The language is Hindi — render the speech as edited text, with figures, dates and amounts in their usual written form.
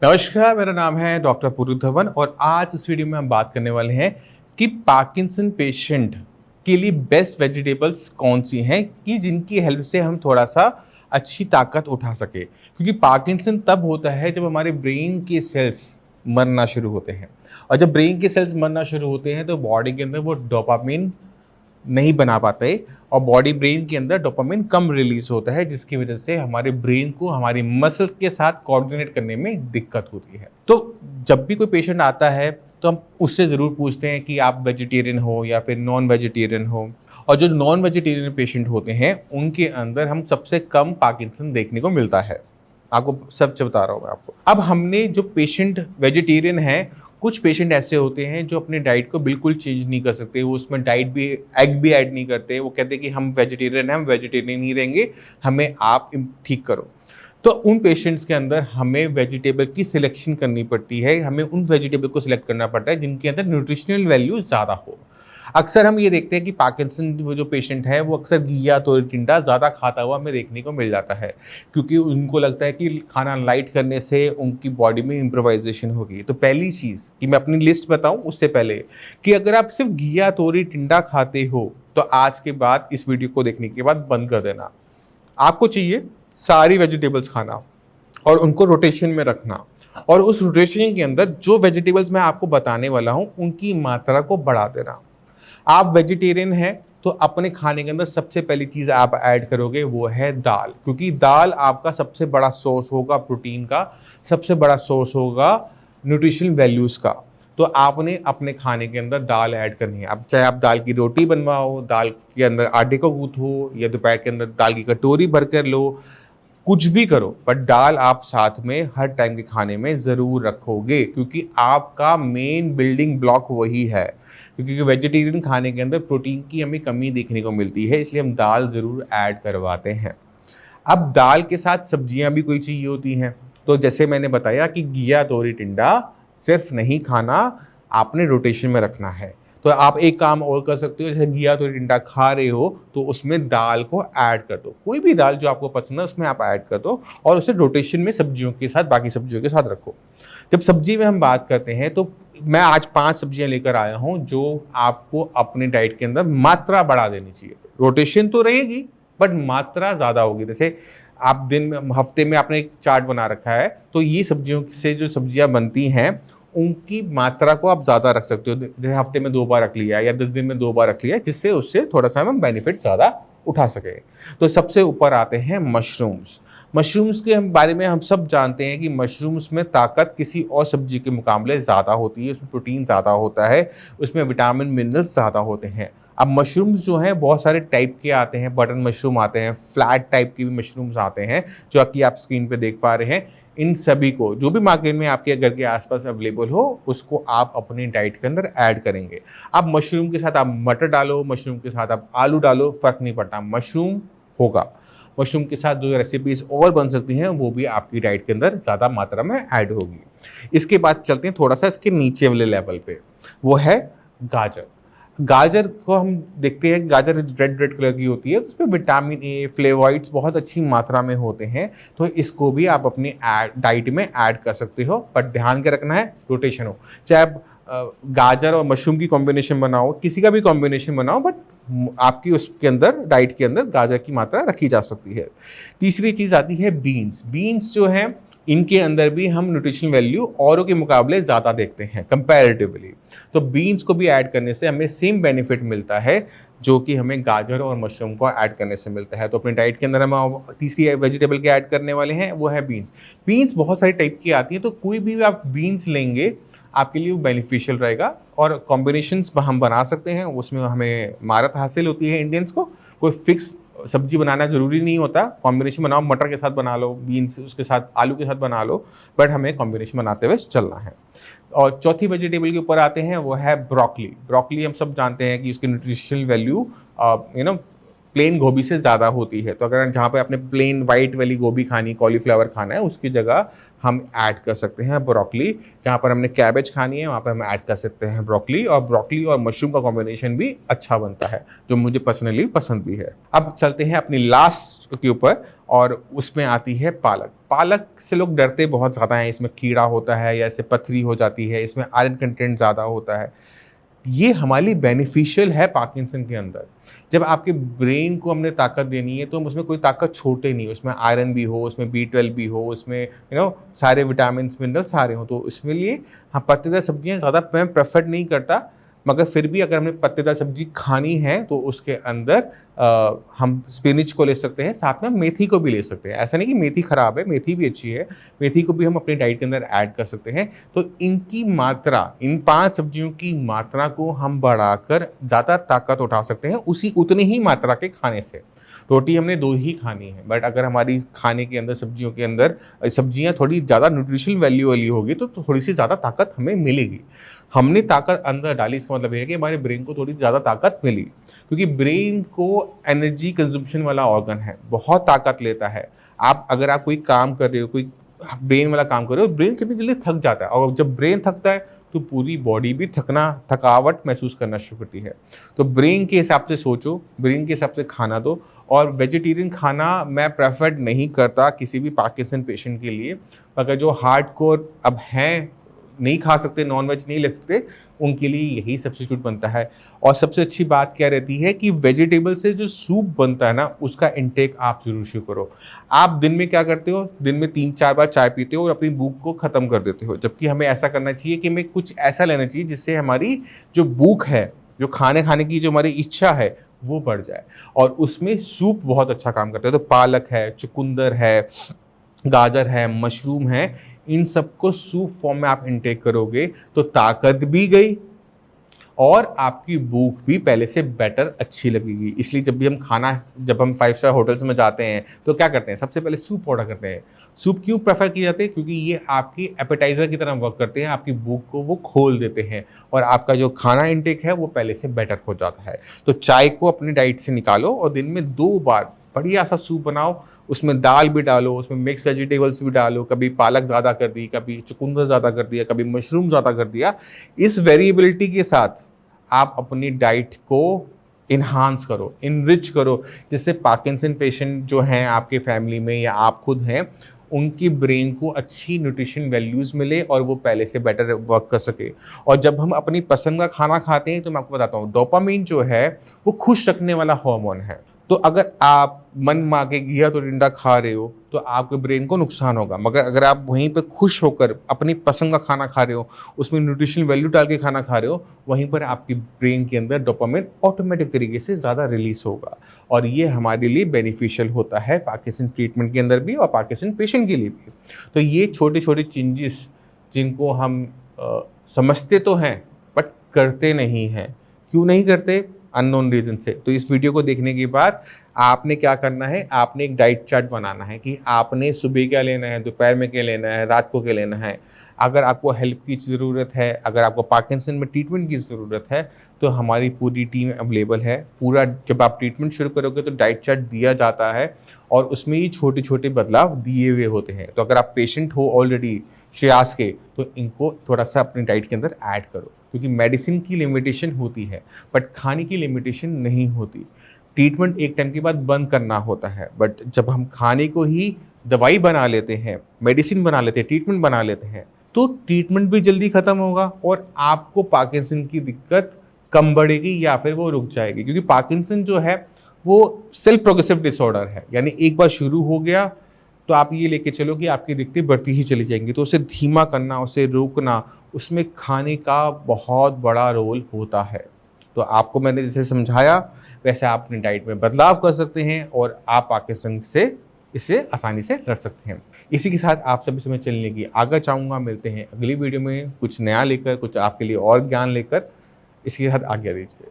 नमस्कार, मेरा नाम है डॉक्टर पुरु धवन और आज इस वीडियो में हम बात करने वाले हैं कि पार्किंसन पेशेंट के लिए बेस्ट वेजिटेबल्स कौन सी हैं कि जिनकी हेल्प से हम थोड़ा सा अच्छी ताकत उठा सके। क्योंकि पार्किंसन तब होता है जब हमारे ब्रेन के सेल्स मरना शुरू होते हैं, और जब ब्रेन के सेल्स मरना शुरू होते हैं तो बॉडी के अंदर वो डोपामिन नहीं बना पाते और बॉडी ब्रेन के अंदर डोपामिन कम रिलीज होता है, जिसकी वजह से हमारे ब्रेन को हमारी मसल के साथ कोऑर्डिनेट करने में दिक्कत होती है। तो जब भी कोई पेशेंट आता है तो हम उससे ज़रूर पूछते हैं कि आप वेजिटेरियन हो या फिर नॉन वेजिटेरियन हो, और जो नॉन वेजिटेरियन पेशेंट होते हैं उनके अंदर हम सबसे कम पार्किंसन देखने को मिलता है। आपको सच बता रहा हूँ मैं आपको। अब हमने जो पेशेंट वेजिटेरियन है, कुछ पेशेंट ऐसे होते हैं जो अपनी डाइट को बिल्कुल चेंज नहीं कर सकते, वो उसमें डाइट भी एग भी ऐड नहीं करते, वो कहते हैं कि हम वेजिटेरियन हैं, हम वेजिटेरियन ही रहेंगे, हमें आप ठीक करो। तो उन पेशेंट्स के अंदर हमें वेजिटेबल की सिलेक्शन करनी पड़ती है, हमें उन वेजिटेबल को सिलेक्ट करना पड़ता है जिनके अंदर न्यूट्रिशनल वैल्यू ज़्यादा हो। अक्सर हम ये देखते हैं कि पार्किंसन वो जो पेशेंट है वो अक्सर घिया तो टिंडा ज़्यादा खाता हुआ हमें देखने को मिल जाता है, क्योंकि उनको लगता है कि खाना लाइट करने से उनकी बॉडी में इम्प्रोवाइजेशन होगी। तो पहली चीज़ कि मैं अपनी लिस्ट बताऊं उससे पहले कि अगर आप सिर्फ घिया तोरी टिंडा खाते हो तो आज के बाद इस वीडियो को देखने के बाद बंद कर देना। आपको चाहिए सारी वेजिटेबल्स खाना और उनको रोटेशन में रखना, और उस रोटेशन के अंदर जो वेजिटेबल्स मैं आपको बताने वाला हूं उनकी मात्रा को बढ़ा देना। आप वेजिटेरियन हैं तो अपने खाने के अंदर सबसे पहली चीज़ आप ऐड करोगे वो है दाल, क्योंकि दाल आपका सबसे बड़ा सोर्स होगा प्रोटीन का, सबसे बड़ा सोर्स होगा न्यूट्रिशनल वैल्यूज़ का। तो आपने अपने खाने के अंदर दाल ऐड करनी है। अब चाहे आप दाल की रोटी बनवाओ, दाल के अंदर आटे को गूँथो, या दोपहर के अंदर दाल की कटोरी भर कर लो, कुछ भी करो, पर दाल आप साथ में हर टाइम के खाने में ज़रूर रखोगे, क्योंकि आपका मेन बिल्डिंग ब्लॉक वही है। क्योंकि वेजिटेरियन खाने के अंदर प्रोटीन की हमें कमी देखने को मिलती है, इसलिए हम दाल ज़रूर ऐड करवाते हैं। अब दाल के साथ सब्जियां भी कोई चाहिए होती हैं, तो जैसे मैंने बताया कि घिया तोरी टिंडा सिर्फ नहीं खाना, आपने रोटेशन में रखना है। तो आप एक काम और कर सकते हो, जैसे घिया तोरी टिंडा खा रहे हो तो उसमें दाल को ऐड कर दो, कोई भी दाल जो आपको पसंद है उसमें आप ऐड कर दो, और उसे रोटेशन में सब्जियों के साथ, बाकी सब्जियों के साथ रखो। जब सब्जी में हम बात करते हैं तो मैं आज 5 सब्जियां लेकर आया हूं जो आपको अपने डाइट के अंदर मात्रा बढ़ा देनी चाहिए। रोटेशन तो रहेगी बट मात्रा ज़्यादा होगी। जैसे आप दिन में, हफ्ते में आपने एक चार्ट बना रखा है, तो ये सब्जियों से जो सब्जियां बनती हैं उनकी मात्रा को आप ज़्यादा रख सकते हो। जैसे हफ्ते में 2 बार रख लिया या 10 दिन में 2 बार रख लिया, जिससे उससे थोड़ा सा हम बेनिफिट ज़्यादा उठा सके। तो सबसे ऊपर आते हैं मशरूम्स। मशरूम्स के बारे में हम सब जानते हैं कि मशरूम्स में ताकत किसी और सब्जी के मुकाबले ज़्यादा होती है, उसमें प्रोटीन ज़्यादा होता है, उसमें विटामिन मिनरल्स ज़्यादा होते हैं। अब मशरूम्स जो हैं बहुत सारे टाइप के आते हैं, बटन मशरूम आते हैं, फ्लैट टाइप के भी मशरूम्स आते हैं जो कि आप स्क्रीन पे देख पा रहे हैं। इन सभी को जो भी मार्केट में आपके घर के आसपास अवेलेबल हो उसको आप अपनी डाइट के अंदर ऐड करेंगे। अब मशरूम के साथ आप मटर डालो, मशरूम के साथ आप आलू डालो, फ़र्क नहीं पड़ता, मशरूम होगा। मशरूम के साथ जो रेसिपीज़ और बन सकती हैं वो भी आपकी डाइट के अंदर ज़्यादा मात्रा में ऐड होगी। इसके बाद चलते हैं थोड़ा सा इसके नीचे वाले लेवल पे, वो है गाजर। गाजर को हम देखते हैं, गाजर रेड रेड कलर की होती है, उसमें विटामिन ए, फ्लेवॉइड्स बहुत अच्छी मात्रा में होते हैं, तो इसको भी आप अपनी डाइट में ऐड कर सकते हो। पर ध्यान के रखना है रोटेशन हो, चाहे आप गाजर और मशरूम की कॉम्बिनेशन बनाओ, किसी का भी कॉम्बिनेशन बनाओ, बट आपकी उसके अंदर डाइट के अंदर गाजर की मात्रा रखी जा सकती है। तीसरी चीज़ आती है बीन्स। बीन्स जो हैं इनके अंदर भी हम न्यूट्रिशनल वैल्यू औरों के मुकाबले ज़्यादा देखते हैं कंपैरेटिवली, तो बीन्स को भी ऐड करने से हमें सेम बेनिफिट मिलता है जो कि हमें गाजर और मशरूम को ऐड करने से मिलता है। तो अपनी डाइट के अंदर हम तीसरी वेजिटेबल के ऐड करने वाले हैं वो है बीन्स। बीन्स बहुत सारी टाइप की आती हैं, तो कोई भी आप बीन्स लेंगे आपके लिए वो बेनिफिशियल रहेगा, और कॉम्बिनेशंस हम बना सकते हैं, उसमें हमें महारत हासिल होती है इंडियंस को। कोई फिक्स सब्जी बनाना ज़रूरी नहीं होता, कॉम्बिनेशन बनाओ, मटर के साथ बना लो, बीन्स उसके साथ, आलू के साथ बना लो, बट हमें कॉम्बिनेशन बनाते हुए चलना है। और चौथी वेजिटेबल के ऊपर आते हैं वो है ब्रोकली। ब्रोकली हम सब जानते हैं कि उसकी न्यूट्रिशनल वैल्यू प्लेन गोभी से ज़्यादा होती है, तो अगर जहाँ पे आपने प्लेन वाइट वाली गोभी खानी, कॉलीफ्लावर खाना है, उसकी जगह हम ऐड कर सकते हैं ब्रोकली। जहाँ पर हमने कैबेज खानी है वहाँ पर हम ऐड कर सकते हैं ब्रोकली, और ब्रोकली और मशरूम का कॉम्बिनेशन भी अच्छा बनता है, जो मुझे पर्सनली पसंद भी है। अब चलते हैं अपनी लास्ट के ऊपर, और उसमें आती है पालक। पालक से लोग डरते बहुत ज़्यादा हैं, इसमें कीड़ा होता है या इससे पथरी हो जाती है, इसमें आयरन कंटेंट ज़्यादा होता है। ये हमारे लिए बेनिफिशियल है पार्किंसन के अंदर। जब आपके ब्रेन को हमने ताकत देनी है तो हम उसमें कोई ताकत छोड़ते नहीं, उसमें आयरन भी हो, उसमें B12 भी हो, उसमें सारे विटामिन मिनरल सारे हों, तो इसमें लिए हाँ पत्तेदार सब्जियाँ ज़्यादा मैं प्रेफर नहीं करता, मगर फिर भी अगर हमें पत्तेदार सब्जी खानी है तो उसके अंदर हम स्पिनिच को ले सकते हैं, साथ में मेथी को भी ले सकते हैं। ऐसा नहीं कि मेथी खराब है, मेथी भी अच्छी है, मेथी को भी हम अपनी डाइट के अंदर ऐड कर सकते हैं। तो इनकी मात्रा, इन 5 सब्जियों की मात्रा को हम बढ़ाकर ज़्यादा ताकत उठा सकते हैं उसी उतनी ही मात्रा के खाने से। रोटी हमने 2 ही खानी है, बट अगर हमारी खाने के अंदर सब्जियों के अंदर सब्जियां थोड़ी ज़्यादा न्यूट्रिशनल वैल्यू वाली होगी तो थोड़ी सी ज़्यादा ताकत हमें मिलेगी। हमने ताकत अंदर डाली, इसका मतलब ये है कि हमारे ब्रेन को थोड़ी ज़्यादा ताकत मिली, क्योंकि ब्रेन को एनर्जी कंजम्पशन वाला ऑर्गन है, बहुत ताकत लेता है। अगर आप कोई काम कर रहे हो, कोई ब्रेन वाला काम कर रहे हो, ब्रेन कितनी जल्दी थक जाता है, और जब ब्रेन थकता है तो पूरी बॉडी भी थकावट महसूस करना शुरू करती है। तो ब्रेन के हिसाब से सोचो, ब्रेन के हिसाब से खाना दो। और वेजिटेरियन खाना मैं प्रेफर नहीं करता किसी भी पार्किंसन पेशेंट के लिए। अगर जो हार्डकोर अब हैं, नहीं खा सकते, नॉन वेज नहीं ले सकते, उनके लिए यही सब्स्टिट्यूट बनता है। और सबसे अच्छी बात क्या रहती है कि वेजिटेबल से जो सूप बनता है ना, उसका इंटेक आप जरूर शुरू करो। आप दिन में क्या करते हो, दिन में 3-4 बार चाय पीते हो और अपनी भूख को ख़त्म कर देते हो, जबकि हमें ऐसा करना चाहिए कि हमें कुछ ऐसा लेना चाहिए जिससे हमारी जो भूख है, जो खाने की जो हमारी इच्छा है, वो बढ़ जाए। और उसमें सूप बहुत अच्छा काम करता है। तो पालक है, चुकंदर है, गाजर है, मशरूम है, इन सबको सूप फॉर्म में आप इनटेक करोगे तो ताकत भी गई और आपकी भूख भी पहले से बेटर अच्छी लगेगी। इसलिए जब हम 5 स्टार होटल्स में जाते हैं तो क्या करते हैं, सबसे पहले सूप ऑर्डर करते हैं। सूप क्यों प्रेफर किए जाते हैं, क्योंकि ये आपकी एपेटाइजर की तरह वर्क करते हैं, आपकी भूख को वो खोल देते हैं और आपका जो खाना इनटेक है वो पहले से बेटर हो जाता है। तो चाय को अपनी डाइट से निकालो और दिन में 2 बार बढ़िया सा सूप बनाओ, उसमें दाल भी डालो, उसमें मिक्स वेजिटेबल्स भी डालो, कभी पालक ज़्यादा कर दी, कभी चुकंदर ज़्यादा कर दिया, कभी मशरूम ज़्यादा कर दिया। इस वेरिएबिलिटी के साथ आप अपनी डाइट को इन्हांस करो, इनरिच करो, जिससे पार्किंसन पेशेंट जो हैं आपके फैमिली में या आप खुद हैं, उनकी ब्रेन को अच्छी न्यूट्रिशन वैल्यूज़ मिले और वो पहले से बेटर वर्क कर सके। और जब हम अपनी पसंद का खाना खाते हैं तो मैं आपको बताता हूँ, डोपामाइन जो है वो खुश रखने वाला हार्मोन है। तो अगर आप मन मार के घिया तो टिंडा खा रहे हो तो आपके ब्रेन को नुकसान होगा, मगर अगर आप वहीं पे खुश होकर अपनी पसंद का खाना खा रहे हो, उसमें न्यूट्रिशनल वैल्यू डाल के खाना खा रहे हो, वहीं पर आपकी ब्रेन के अंदर डोपामाइन ऑटोमेटिक तरीके से ज़्यादा रिलीज होगा। और ये हमारे लिए बेनिफिशियल होता है पार्किंसन ट्रीटमेंट के अंदर भी और पार्किंसन पेशेंट के लिए भी। तो ये छोटे छोटे चेंजेस जिनको हम समझते तो हैं बट करते नहीं हैं। क्यों नहीं करते, अननोन रीजन से। तो इस वीडियो को देखने के बाद आपने क्या करना है, आपने एक डाइट चार्ट बनाना है कि आपने सुबह क्या लेना है, दोपहर में क्या लेना है, रात को क्या लेना है। अगर आपको हेल्प की ज़रूरत है, अगर आपको पार्किंसन में ट्रीटमेंट की ज़रूरत है, तो हमारी पूरी टीम अवेलेबल है। पूरा जब आप ट्रीटमेंट शुरू करोगे तो डाइट चार्ट दिया जाता है और उसमें ही छोटे छोटे बदलाव दिए हुए होते हैं। तो अगर आप पेशेंट हो ऑलरेडी श्रेयास के, तो इनको थोड़ा सा अपनी डाइट के अंदर ऐड करो, क्योंकि मेडिसिन की लिमिटेशन होती है बट खाने की लिमिटेशन नहीं होती। ट्रीटमेंट एक टाइम के बाद बंद करना होता है, बट जब हम खाने को ही दवाई बना लेते हैं, मेडिसिन बना लेते हैं, ट्रीटमेंट बना लेते हैं, तो ट्रीटमेंट भी जल्दी खत्म होगा और आपको पार्किंसन की दिक्कत कम बढ़ेगी या फिर वो रुक जाएगी। क्योंकि पार्किंसन जो है वो सेल्फ प्रोग्रेसिव डिसऑर्डर है, यानी एक बार शुरू हो गया तो आप ये लेके चलो कि आपकी दिक्कतें बढ़ती ही चली जाएंगी। तो उसे धीमा करना, उसे रोकना, उसमें खाने का बहुत बड़ा रोल होता है। तो आपको मैंने जैसे समझाया वैसे आप अपनी डाइट में बदलाव कर सकते हैं और आप पार्किंसन से इसे आसानी से लड़ सकते हैं। इसी के साथ आप सभी से मैं चलने की आज्ञा चाहूँगा। मिलते हैं अगली वीडियो में कुछ नया लेकर, कुछ आपके लिए और ज्ञान लेकर। इसके साथ आज्ञा दीजिए।